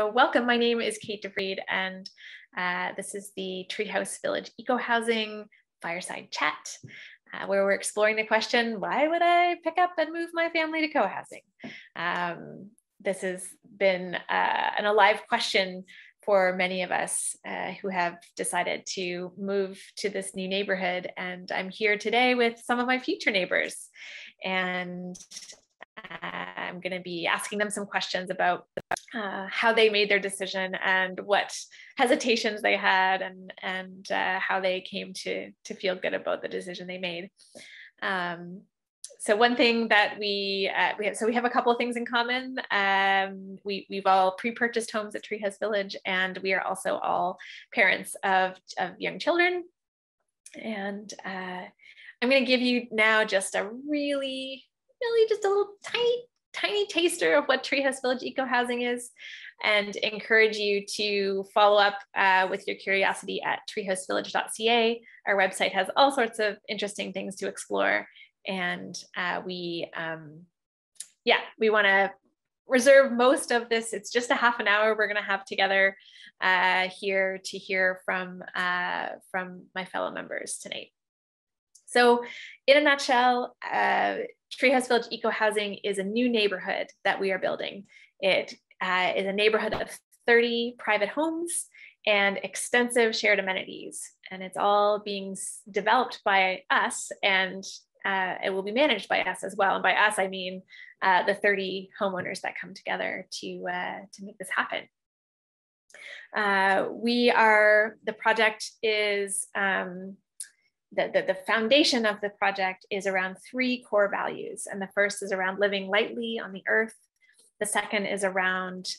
Welcome, my name is Cate and this is the Treehouse Village Ecohousing fireside chat, where we're exploring the question, why would I pick up and move my family to co-housing? This has been an alive question for many of us who have decided to move to this new neighborhood. And I'm here today with some of my future neighbors. And I'm going to be asking them some questions about how they made their decision and what hesitations they had and how they came to feel good about the decision they made. So one thing that we have a couple of things in common. We've all pre-purchased homes at Treehouse Village, and we are also all parents of young children. And I'm going to give you now just a really just a little tiny taster of what Treehouse Village Ecohousing is, and encourage you to follow up with your curiosity at treehousevillage.ca. Our website has all sorts of interesting things to explore, and we want to reserve most of this. It's just a half an hour we're going to have together here to hear from my fellow members tonight. So in a nutshell, Treehouse Village Ecohousing is a new neighborhood that we are building. It is a neighborhood of 30 private homes and extensive shared amenities. And it's all being developed by us, and it will be managed by us as well. And by us, I mean the 30 homeowners that come together to make this happen. The project is, the foundation of the project is around 3 core values. And the first is around living lightly on the earth. The second is around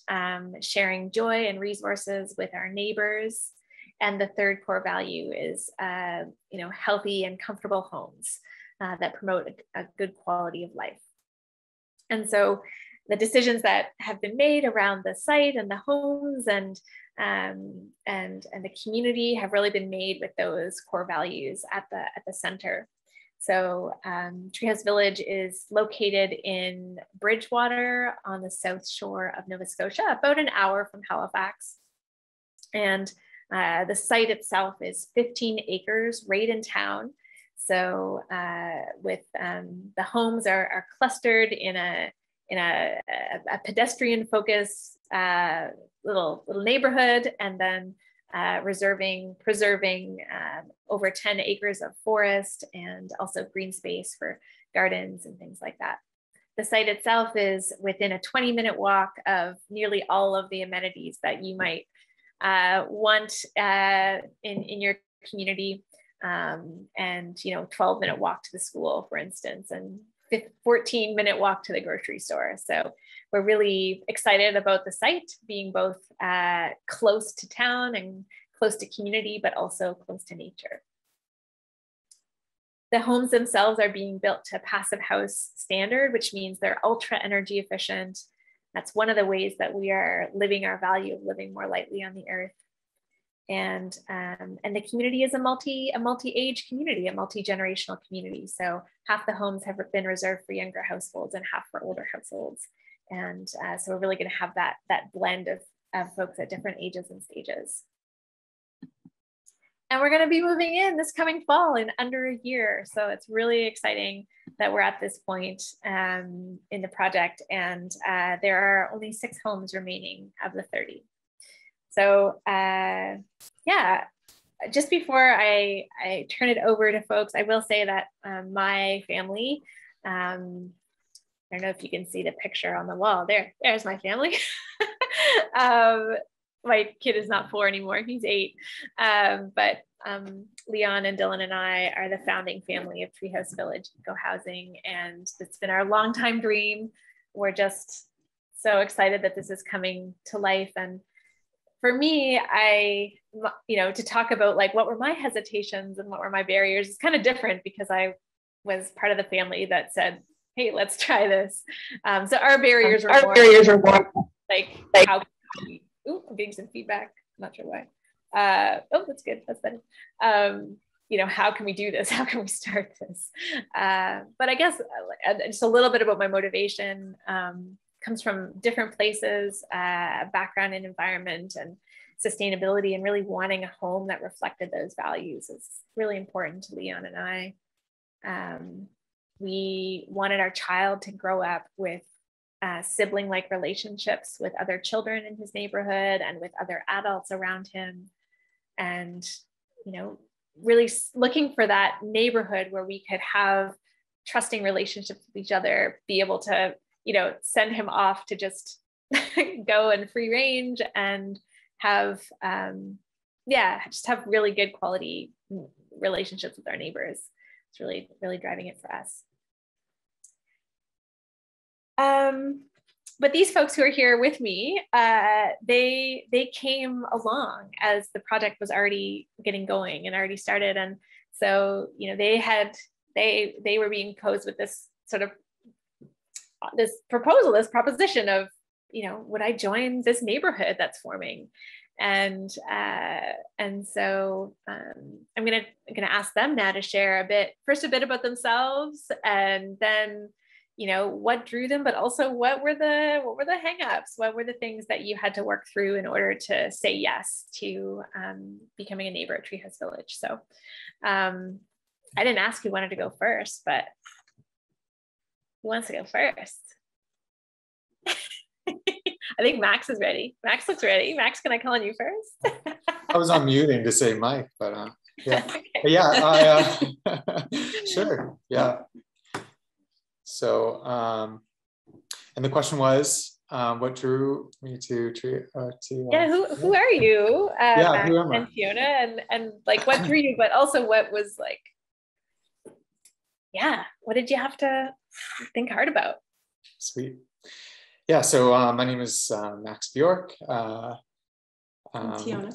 sharing joy and resources with our neighbors. And the third core value is healthy and comfortable homes that promote a good quality of life. And so the decisions that have been made around the site and the homes and the community have really been made with those core values at the center. So Treehouse Village is located in Bridgewater on the south shore of Nova Scotia, about an hour from Halifax. And the site itself is 15 acres right in town. So the homes are clustered in a pedestrian focused little neighborhood, and then preserving over 10 acres of forest and also green space for gardens and things like that. The site itself is within a 20-minute walk of nearly all of the amenities that you might want in your community, and 12-minute walk to the school, for instance, and 14-minute walk to the grocery store. So we're really excited about the site being both close to town and close to community, but also close to nature. The homes themselves are being built to passive house standard, which means they're ultra energy efficient. That's one of the ways that we are living our value of living more lightly on the earth. And the community is a multi-age community, a multi-generational community. So half the homes have been reserved for younger households and half for older households. And so we're really going to have that blend of folks at different ages and stages. And we're going to be moving in this coming fall in under a year. So it's really exciting that we're at this point in the project. And there are only 6 homes remaining of the 30. So just before I turn it over to folks, I will say that my family, I don't know if you can see the picture on the wall. There's my family. My kid is not 4 anymore, he's 8. But Leon and Dylan and I are the founding family of Treehouse Village Ecohousing, and it's been our longtime dream. We're just so excited that this is coming to life. And for me, to talk about like what were my hesitations and what were my barriers is kind of different, because I was part of the family that said, hey, let's try this. So our barriers were more like how, I'm getting some feedback, I'm not sure why. That's good, that's better. How can we do this? How can we start this? But I guess just a little bit about my motivation. comes from different places, background and environment and sustainability, and really wanting a home that reflected those values is really important to Leon and I. We wanted our child to grow up with sibling-like relationships with other children in his neighborhood and with other adults around him. And, really looking for that neighborhood where we could have trusting relationships with each other, be able to, send him off to just go and free range and have, just have really good quality relationships with our neighbors. It's really, really driving it for us. But these folks who are here with me, they came along as the project was already getting going and already started. And so, they were being posed with this sort of this proposition of, would I join this neighborhood that's forming? And so I'm gonna ask them now to share a bit about themselves, and then what drew them, but also what were the hangups? What were the things that you had to work through in order to say yes to becoming a neighbor at Treehouse Village? So I didn't ask who wanted to go first, but who wants to go first? I think Max is ready. Max looks ready. Max, can I call on you first? I was unmuting to say Mike, but yeah. Okay. But yeah, sure. Yeah. So, and the question was, what drew me to yeah, who are you? Yeah, who am I? And Teona, and like what drew you, but also what was like, what did you have to think hard about? Sweet. Yeah, so my name is Max Bjork. Teona. Yeah,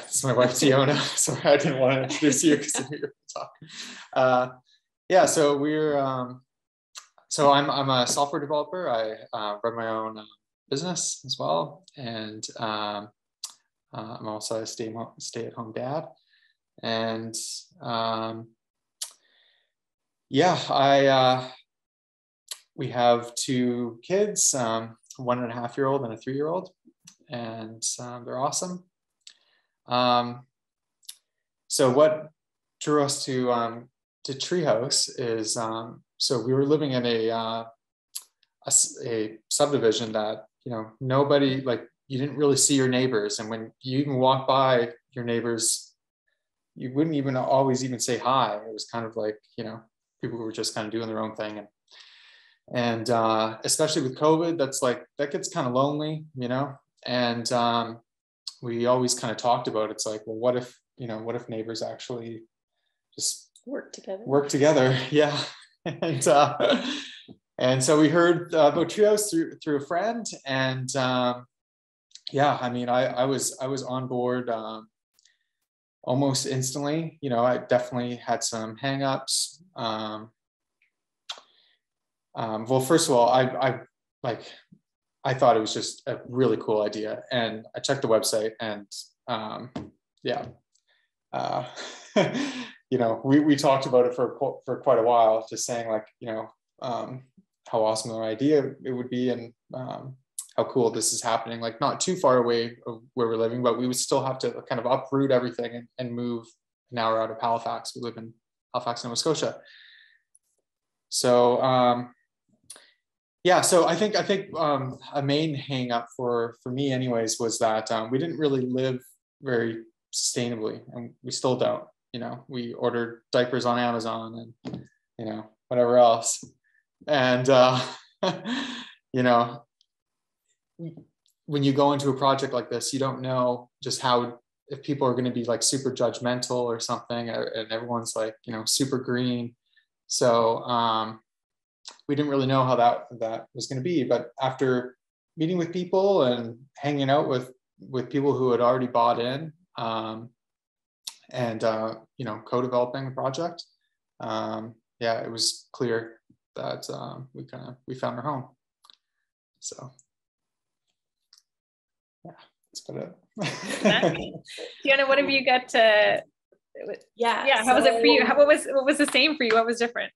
it's my wife Teona. Sorry, I didn't want to introduce you because you were talking. Yeah, so we're so I'm a software developer. I run my own business as well, and I'm also a stay-at-home dad. And we have two kids, 1.5-year-old and a 3-year-old, and they're awesome. So what drew us to Treehouse is, so we were living in a subdivision that, nobody, like, you didn't really see your neighbors. And when you even walk by your neighbors, you wouldn't even always even say hi. It was kind of like, people were just kind of doing their own thing. And especially with COVID, that gets kind of lonely, and we always kind of talked about, it's like, well, what if neighbors actually just work together? Yeah. And so we heard about Treehouse through a friend, and I mean, I was on board almost instantly. I definitely had some hangups. Well, first of all, I thought it was just a really cool idea, and I checked the website, and we talked about it for quite a while, just saying, like, how awesome an idea it would be, and how cool this is happening, like not too far away of where we're living, but we would still have to kind of uproot everything and move an hour out of Halifax. We live in Halifax, Nova Scotia. So so I think a main hang up for me anyways was that we didn't really live very sustainably, and we still don't. We ordered diapers on Amazon and whatever else, and when you go into a project like this, you don't know just if people are going to be like super judgmental or something, and everyone's like super green. So we didn't really know how that was going to be. But after meeting with people and hanging out with people who had already bought in, and co-developing the project, it was clear that we found our home. So that's about it. Teona, what have you got to? How was it for you? What was the same for you? What was different?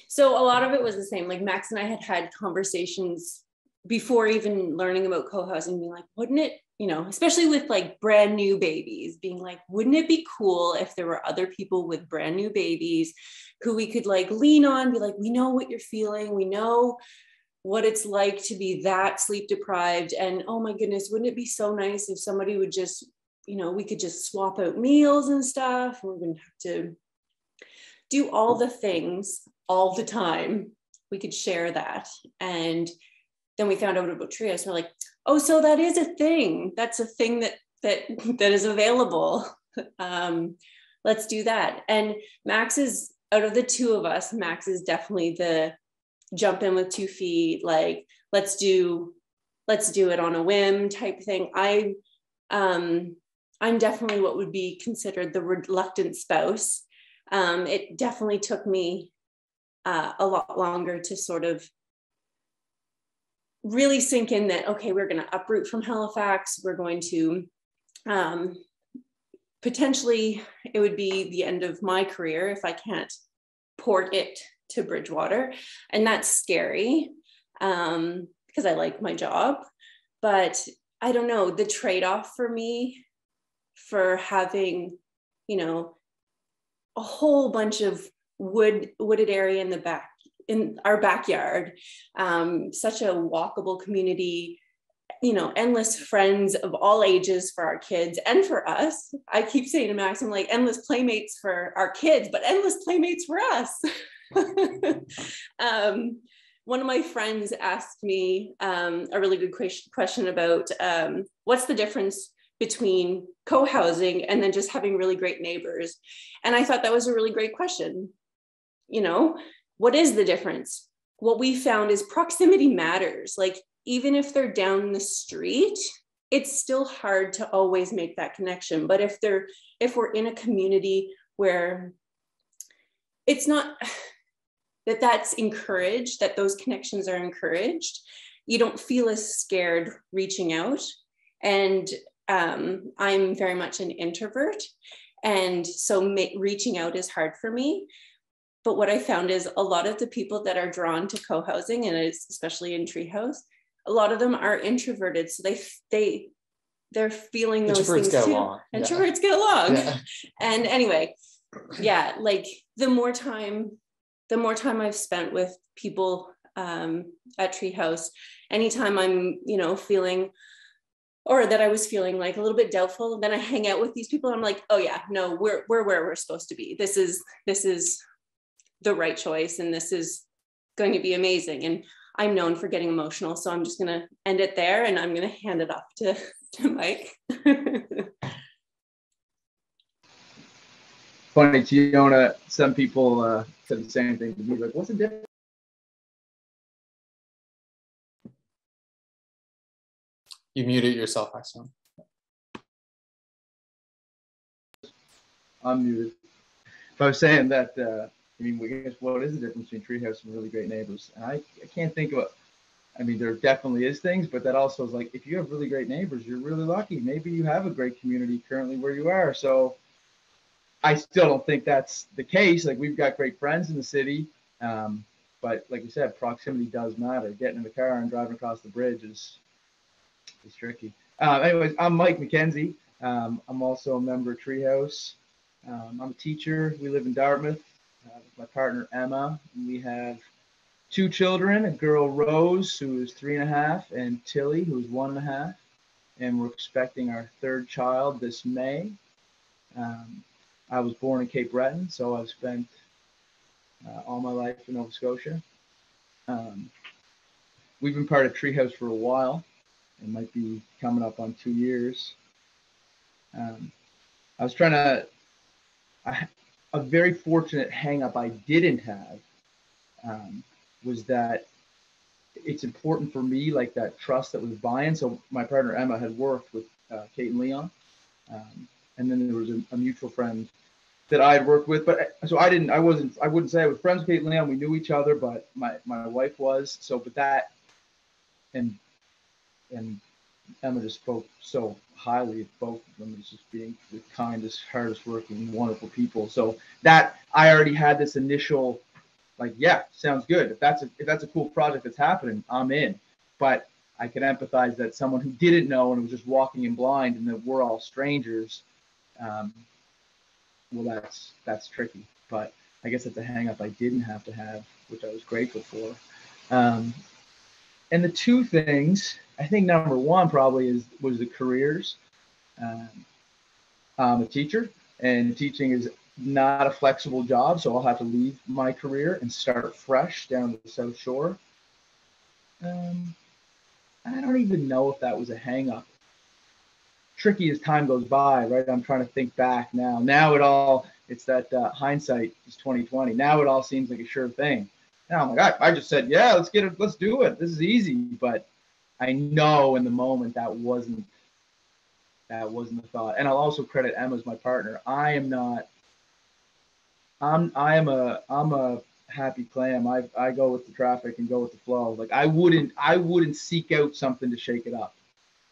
So a lot of it was the same. Like Max and I had conversations before even learning about co-housing, being like, wouldn't it, you know, especially with like brand new babies, being like, wouldn't it be cool if there were other people with brand new babies who we could like lean on, be like, we know what you're feeling, we know what it's like to be that sleep deprived. And oh my goodness, wouldn't it be so nice if somebody would just, you know, we could just swap out meals and stuff, and we wouldn't have to do all the things all the time. We could share that. And then we found out about Treehouse. We're like, oh, so that is a thing. That's a thing that is available. Let's do that. And Max is, out of the two of us, Max is definitely the jump in with 2 feet, like, let's do it on a whim type thing. I'm definitely what would be considered the reluctant spouse. It definitely took me a lot longer to sort of really sink in that, okay, we're going to uproot from Halifax. We're going to potentially, it would be the end of my career if I can't port it to Bridgewater. And that's scary because I like my job. But I don't know, the trade-off for me for having, you know, a whole bunch of wooded area in our backyard, such a walkable community, you know, endless friends of all ages for our kids and for us. I keep saying to Max, I'm like, endless playmates for our kids, but endless playmates for us. One of my friends asked me a really good question about what's the difference between co-housing and then just having really great neighbors. And I thought that was a really great question. You know, what is the difference? What we found is proximity matters. Like, even if they're down the street, it's still hard to always make that connection. But if we're in a community where it's not that's encouraged, that those connections are encouraged, you don't feel as scared reaching out. And I'm very much an introvert. And so reaching out is hard for me. But what I found is a lot of the people that are drawn to co-housing, and it's especially in Treehouse, a lot of them are introverted. So they're feeling those things too. Introverts get along. Yeah. And anyway, yeah, like the more time I've spent with people at Treehouse, anytime I'm, you know, feeling, or that I was feeling like a little bit doubtful, then I hang out with these people. And I'm like, oh yeah, no, we're where we're supposed to be. This is the right choice, and this is going to be amazing. And I'm known for getting emotional, so I'm just going to end it there, and I'm going to hand it off to Mike. Funny, Teona, some people said the same thing to me, like, what's the difference? You muted yourself, Maxine. I'm muted. If I was saying that, I mean, I guess what is the difference between Treehouse and really great neighbors? And I can't think of it. I mean, there definitely is things, but that also is like, if you have really great neighbors, you're really lucky. Maybe you have a great community currently where you are. So I still don't think that's the case. Like, we've got great friends in the city, but like you said, proximity does matter. Getting in the car and driving across the bridge is tricky. Anyways, I'm Mike Mackenzie. I'm also a member of Treehouse. I'm a teacher. We live in Dartmouth with my partner Emma. And we have 2 children, a girl Rose, who is 3.5, and Tilly, who is 1.5. And we're expecting our 3rd child this May. I was born in Cape Breton, so I've spent all my life in Nova Scotia. We've been part of Treehouse for a while. It might be coming up on 2 years. I was trying to, a very fortunate hang up I didn't have was that it's important for me, like that trust that was buying. So my partner Emma had worked with Cate and Leon. And then there was a mutual friend that I had worked with, but so I wouldn't say I was friends with Cate and Leon. We knew each other, but my wife was. So, but that, and Emma just spoke so highly of both of them as just being the kindest, hardest working, wonderful people. So that I already had this initial, like, yeah, sounds good. If that's a cool project that's happening, I'm in. but I can empathize that someone who didn't know and was just walking in blind and that we're all strangers, well, that's tricky. But I guess it's a hang up I didn't have to have, which I was grateful for. And the two things, I think number one probably was the careers. I'm a teacher, and teaching is not a flexible job, so I'll have to leave my career and start fresh down the South Shore. I don't even know if that was a hang up. Tricky as time goes by, right? I'm trying to think back now. Now it's that hindsight is 2020. Now it all seems like a sure thing. Now I'm like, I just said, yeah, let's do it. This is easy. But I know in the moment that wasn't the thought. And I'll also credit Emma as my partner. I'm a happy clam. I go with the traffic and go with the flow. Like I wouldn't seek out something to shake it up.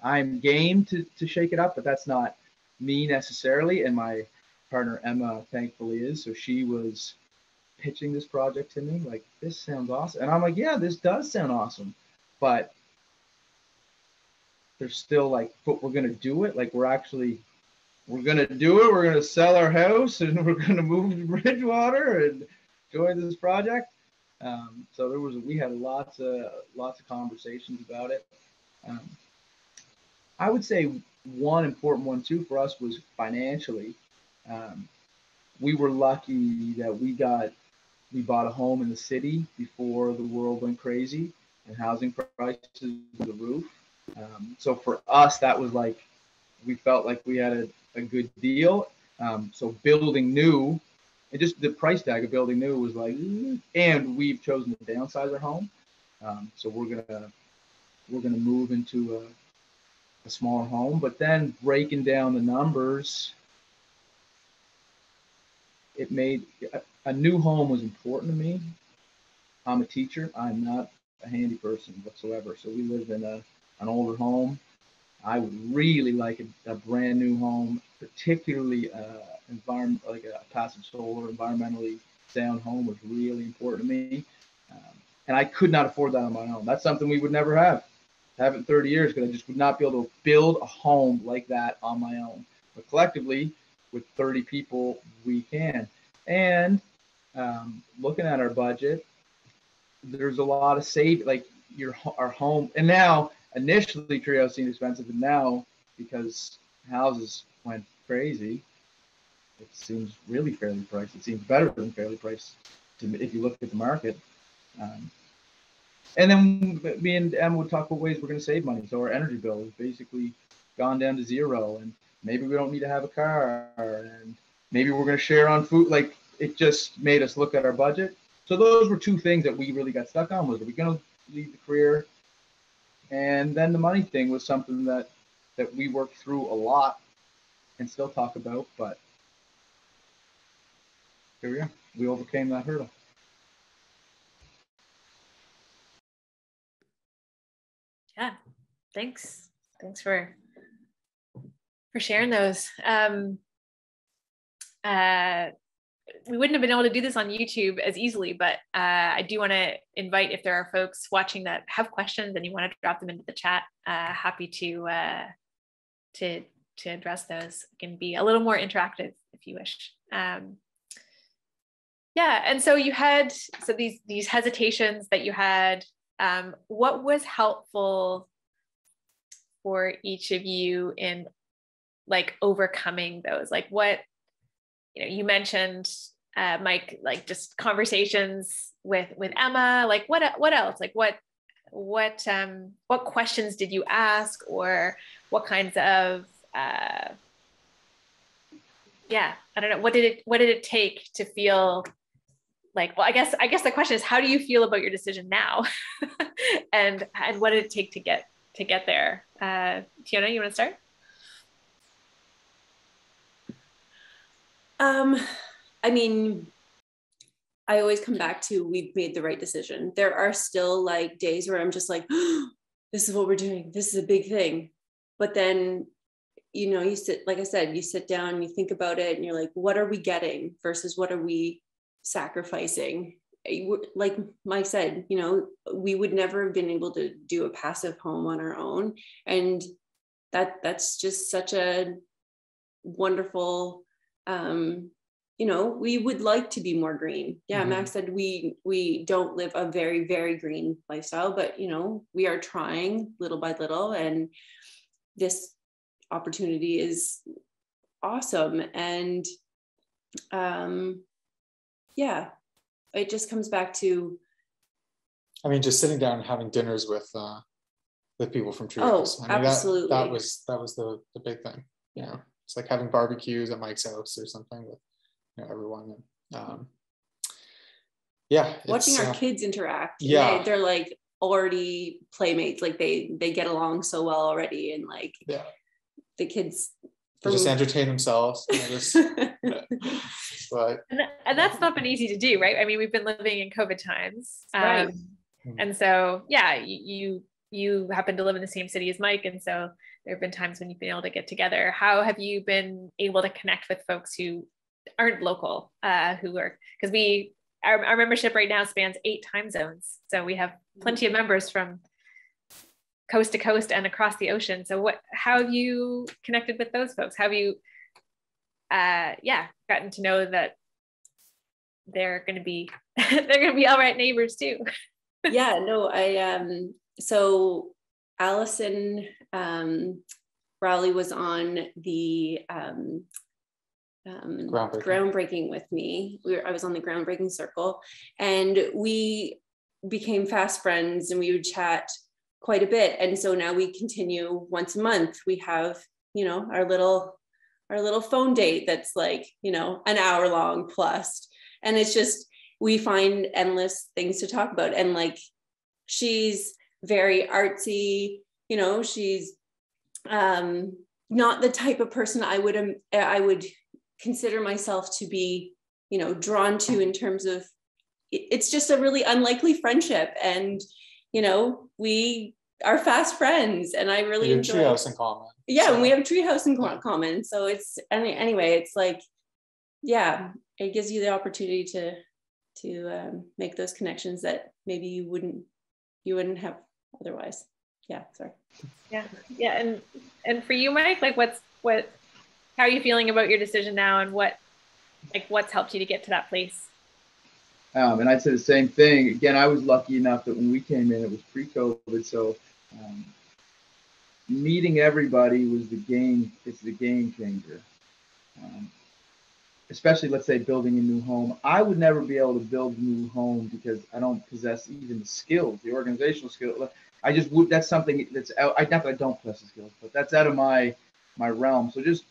I'm game to shake it up, but that's not me necessarily. And my partner Emma thankfully is. So she was pitching this project to me like, this sounds awesome. And I'm like, yeah, this does sound awesome. But there's still like, but we're gonna do it. Like we're gonna do it. We're gonna sell our house and we're gonna move to Bridgewater and join this project. So we had lots of conversations about it. I would say one important one too for us was financially. We were lucky that we bought a home in the city before the world went crazy and housing prices through the roof. So for us, that was like, we felt like we had a good deal. So building new, and just the price tag of building new was like, and we've chosen to downsize our home. So we're gonna move into a smaller home, but then breaking down the numbers, it made a new home was important to me. I'm a teacher. I'm not a handy person whatsoever. So we live in an older home. I would really like a brand new home, particularly environment like a passive solar, environmentally sound home was really important to me. And I could not afford that on my own. That's something we would never have it in 30 years because I just would not be able to build a home like that on my own. But collectively, with 30 people, we can. And looking at our budget, there's a lot of like our home. And now, initially, Treehouse seemed expensive, and now, because houses went crazy, it seems really fairly priced. It seems better than fairly priced if you look at the market. And then me and Emma would talk about ways we're going to save money. So our energy bill has basically gone down to zero, and maybe we don't need to have a car, and maybe we're going to share on food. Like it just made us look at our budget. So those were two things that we really got stuck on. Was, are we going to leave the career? And then the money thing was something that we worked through a lot and still talk about, but here we are. We overcame that hurdle. Yeah, thanks for sharing those. We wouldn't have been able to do this on YouTube as easily, but I do want to invite, if there are folks watching that have questions and you want to drop them into the chat, happy to address those. It can be a little more interactive if you wish. Yeah, and so you had these hesitations that you had. What was helpful for each of you in like overcoming those? Like what, you mentioned, Mike, like just conversations with Emma, like what else? Like what questions did you ask, or what kinds of, I don't know, what did it take to feel like, well, I guess the question is, how do you feel about your decision now? and what did it take to get there? Teona, you want to start? I mean, I always come back to, we've made the right decision. There are still like days where I'm just like, oh, this is what we're doing. This is a big thing. But then, you sit, like I said, you sit down and you think about it and you're like, what are we getting versus what are we sacrificing? like Mike said, you know, we would never have been able to do a passive home on our own. And that's just such a wonderful, you know, we would like to be more green. Yeah, Max said we don't live a very, very green lifestyle, but, you know, we are trying little by little, and this opportunity is awesome. And yeah, it just comes back to, I mean, just sitting down and having dinners with people from Treehouse. I mean, absolutely. that was the big thing. You know, it's like having barbecues at Mike's house or something with, you know, everyone. Yeah, watching our kids interact. Yeah, they're like already playmates. Like they get along so well already, and like the kids just entertain themselves. You know, just, but and that's not been easy to do, right? I mean, we've been living in COVID times, right? And so, yeah, you happen to live in the same city as Mike, and so there have been times when you've been able to get together. How have you been able to connect with folks who aren't local, who are, because our membership right now spans 8 time zones, so we have plenty of members from coast to coast and across the ocean. So how have you connected with those folks? How have you gotten to know that they're going to be all right neighbors too? Yeah, no, so Allison Rowley was on the groundbreaking with me. I was on the groundbreaking circle, and we became fast friends, and we would chat quite a bit. And so now we continue once a month. We have, you know, our little phone date that's like, you know, an hour long plus. And it's just, we find endless things to talk about. And like, she's very artsy, you know, she's not the type of person I would consider myself to be, you know, drawn to, in terms of, it's just a really unlikely friendship. And, you know, we are fast friends, and I really enjoy Treehouse in common. Yeah, so. and we have Treehouse in common. So it's, anyway, it's like, yeah, it gives you the opportunity to make those connections that maybe you wouldn't have otherwise. Yeah, sorry. Yeah, and for you, Mike, like how are you feeling about your decision now, and what's helped you to get to that place? And I'd say the same thing. Again, I was lucky enough that when we came in, it was pre-COVID. So meeting everybody was the game changer. Especially, let's say, building a new home. I would never be able to build a new home because I don't possess even the skills, the organizational skills. I just would, that's something that's out, not that I don't possess the skills, but that's out of my realm. So just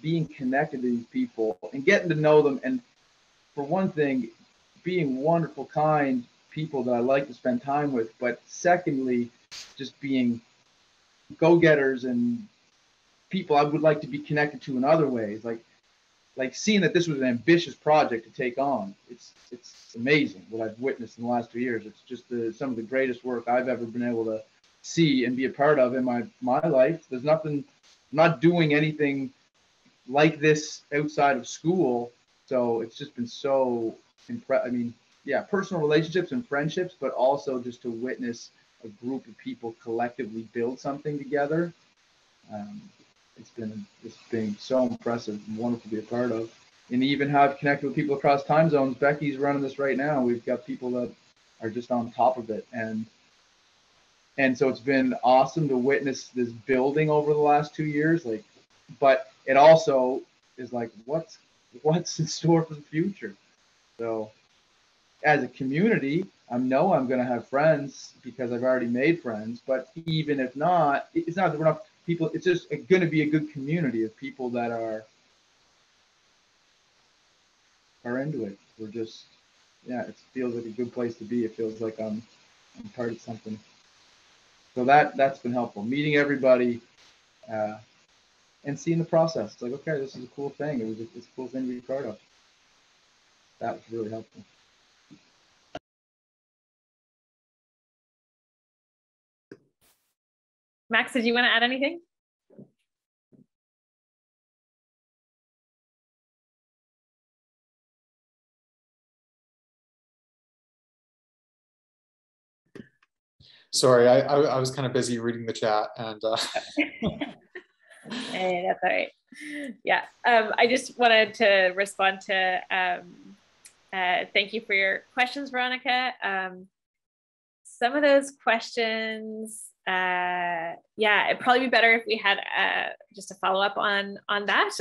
being connected to these people and getting to know them. And for one thing, being wonderful, kind people that I like to spend time with. But secondly, just being go-getters and people I would like to be connected to in other ways. Like seeing that this was an ambitious project to take on. It's amazing what I've witnessed in the last 2 years. It's just some of the greatest work I've ever been able to see and be a part of in my life. There's nothing, I'm not doing anything like this outside of school. So it's just been so I mean, yeah, personal relationships and friendships, but also just to witness a group of people collectively build something together. It's been so impressive and wonderful to be a part of, and even have connected with people across time zones. Becky's running this right now. We've got people that are just on top of it, and so it's been awesome to witness this building over the last 2 years. Like, but it also is like, what's in store for the future? So as a community, I know I'm going to have friends because I've already made friends, but even if not, it's not that we're not people, it's just going to be a good community of people that are into it. We're just, yeah, it feels like a good place to be. It feels like I'm part of something. So that's been helpful. Meeting everybody and seeing the process. It's like, okay, this is a cool thing. It's a cool thing to be part of. That was really helpful. Max, did you want to add anything? Sorry, I was kind of busy reading the chat and Hey, that's all right. Yeah, I just wanted to respond to thank you for your questions, Veronica. Some of those questions, yeah, it'd probably be better if we had just a follow up on that.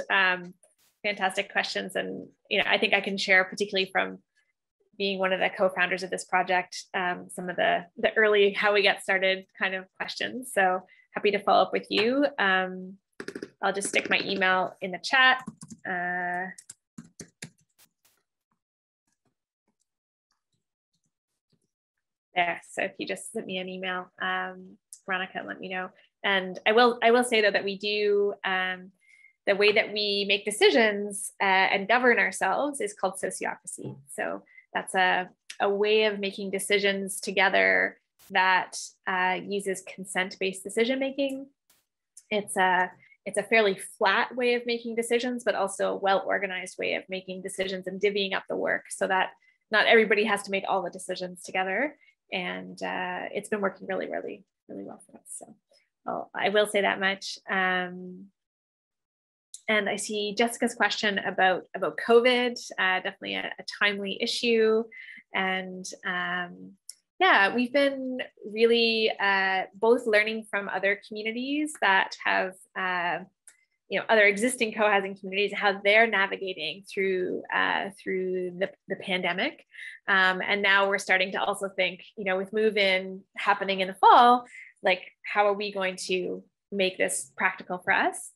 Fantastic questions, and I think I can share, particularly from being one of the co-founders of this project, some of the early how we got started kind of questions. So happy to follow up with you. I'll just stick my email in the chat. There, so if you just send me an email, Veronica, let me know. And I will say though that we do, the way that we make decisions and govern ourselves is called sociocracy. So that's a way of making decisions together that uses consent-based decision-making. It's a fairly flat way of making decisions, but also a well-organized way of making decisions and divvying up the work so that not everybody has to make all the decisions together. And it's been working really, really, really well for us. So I will say that much. And I see Jessica's question about COVID, definitely a timely issue. And yeah, we've been really both learning from other communities that have, other existing co-housing communities, how they're navigating through the pandemic. And now we're starting to also think, with move-in happening in the fall, like, how are we going to make this practical for us?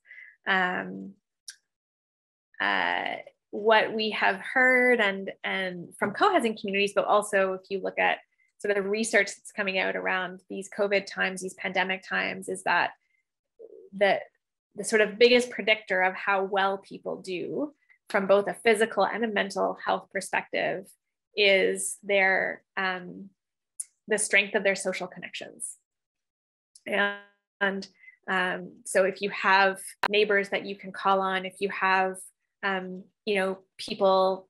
What we have heard and from co-housing communities, but also if you look at sort of the research that's coming out around these COVID times, these pandemic times, is that the sort of biggest predictor of how well people do from both a physical and a mental health perspective is their the strength of their social connections. And so if you have neighbors that you can call on, if you have people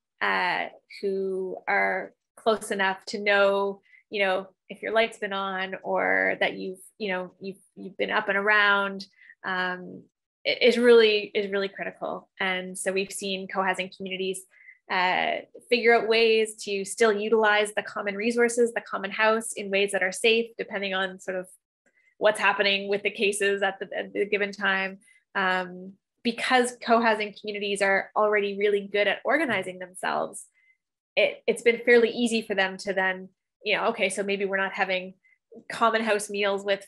who are close enough to know, if your light's been on or that you've been up and around, is really critical. And so we've seen co-housing communities figure out ways to still utilize the common resources, the common house, in ways that are safe, depending on sort of what's happening with the cases at the given time. Because co-housing communities are already really good at organizing themselves, it's been fairly easy for them to then, okay, so maybe we're not having common house meals with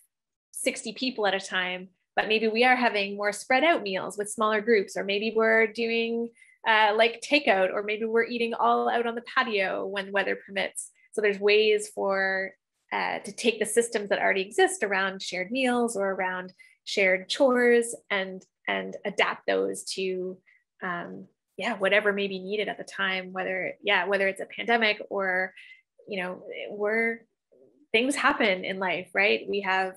60 people at a time, but maybe we are having more spread out meals with smaller groups, or maybe we're doing like takeout, or maybe we're eating all out on the patio when weather permits. So there's ways for to take the systems that already exist around shared meals or around shared chores and adapt those to whatever may be needed at the time, whether it's a pandemic or where things happen in life, right? We have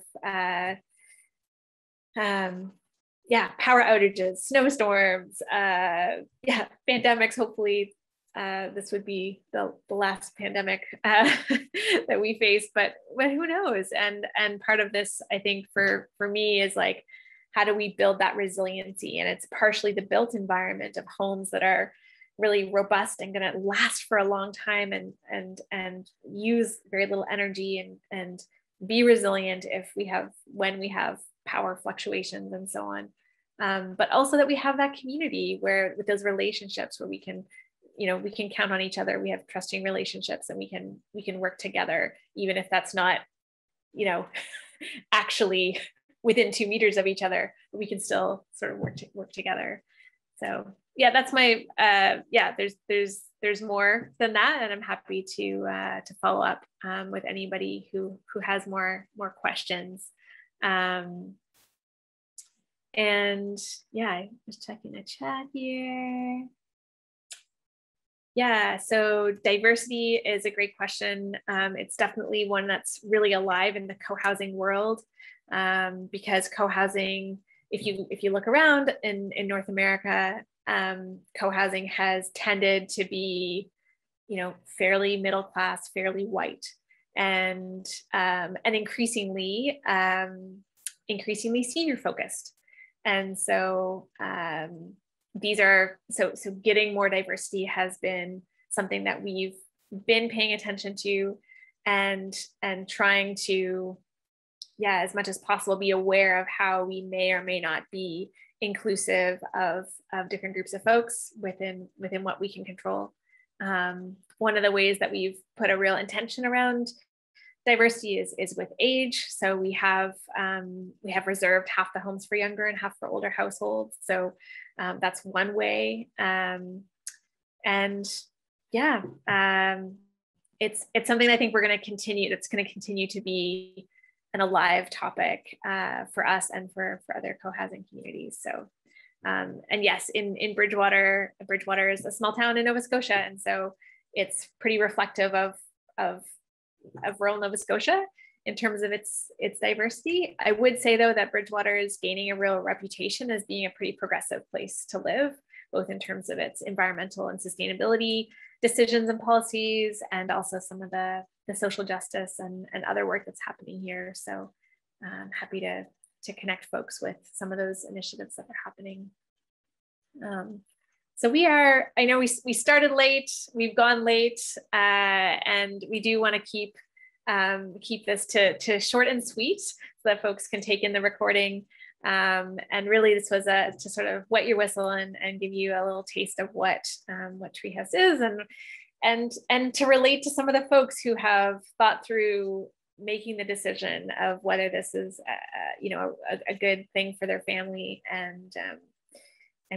power outages, snowstorms, pandemics. Hopefully this would be the last pandemic that we face, but who knows? And part of this, I think, for me is like, how do we build that resiliency? And it's partially the built environment of homes that are really robust and going to last for a long time and use very little energy and be resilient when we have power fluctuations and so on. But also that we have that community where, with those relationships where we can count on each other. We have trusting relationships, and we can work together, even if that's not, actually within 2 meters of each other, but we can still sort of work together. So yeah, that's my, there's more than that. And I'm happy to follow up with anybody who has more questions. And yeah, I'm just checking the chat here. Yeah, so diversity is a great question. It's definitely one that's really alive in the co-housing world, because co-housing, if you look around in North America, co-housing has tended to be, fairly middle class, fairly white. and increasingly senior focused. And so so getting more diversity has been something that we've been paying attention to, and trying to, as much as possible, be aware of how we may or may not be inclusive of different groups of folks within what we can control. One of the ways that we've put a real intention around diversity is with age. So we have reserved half the homes for younger and half for older households. So that's one way. It's something I think we're going to continue. That's going to continue to be an alive topic for us and for other co-housing communities. So, and yes, in Bridgewater is a small town in Nova Scotia, and so it's pretty reflective of rural Nova Scotia in terms of its diversity. I would say though that Bridgewater is gaining a real reputation as being a pretty progressive place to live, both in terms of its environmental and sustainability decisions and policies, and also some of the social justice and other work that's happening here. So I'm happy to connect folks with some of those initiatives that are happening. So I know we started late, we've gone late, and we do want to keep this to short and sweet so that folks can take in the recording. And really this was to sort of wet your whistle and give you a little taste of what Treehouse is, and to relate to some of the folks who have thought through making the decision of whether this is a good thing for their family, and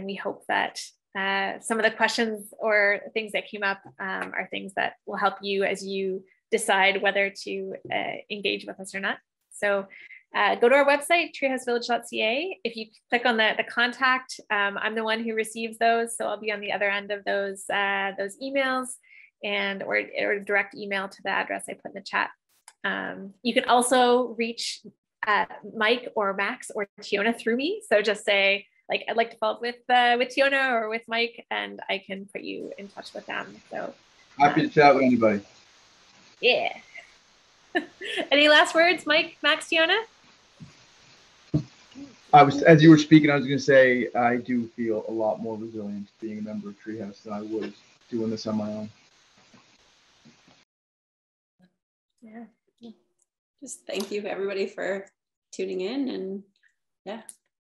we hope that some of the questions or things that came up are things that will help you as you decide whether to engage with us or not. So go to our website, treehousevillage.ca. If you click on the contact, I'm the one who receives those, so I'll be on the other end of those emails, or direct email to the address I put in the chat. You can also reach Mike or Max or Teona through me. So just say, like, I'd like to follow up with Teona or with Mike, and I can put you in touch with them. So happy to chat with anybody. Yeah. Any last words, Mike, Max, Teona? As you were speaking, I was going to say, I do feel a lot more resilient being a member of Treehouse than I was doing this on my own. Yeah. Just thank you everybody for tuning in, and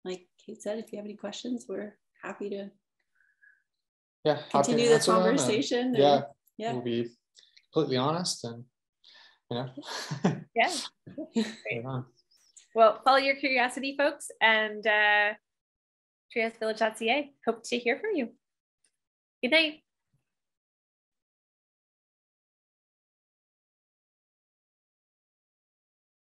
like Cate said, if you have any questions, we're happy to continue the conversation. We'll be completely honest, and Well, follow your curiosity, folks, and treehousevillage.ca. Hope to hear from you. Good night.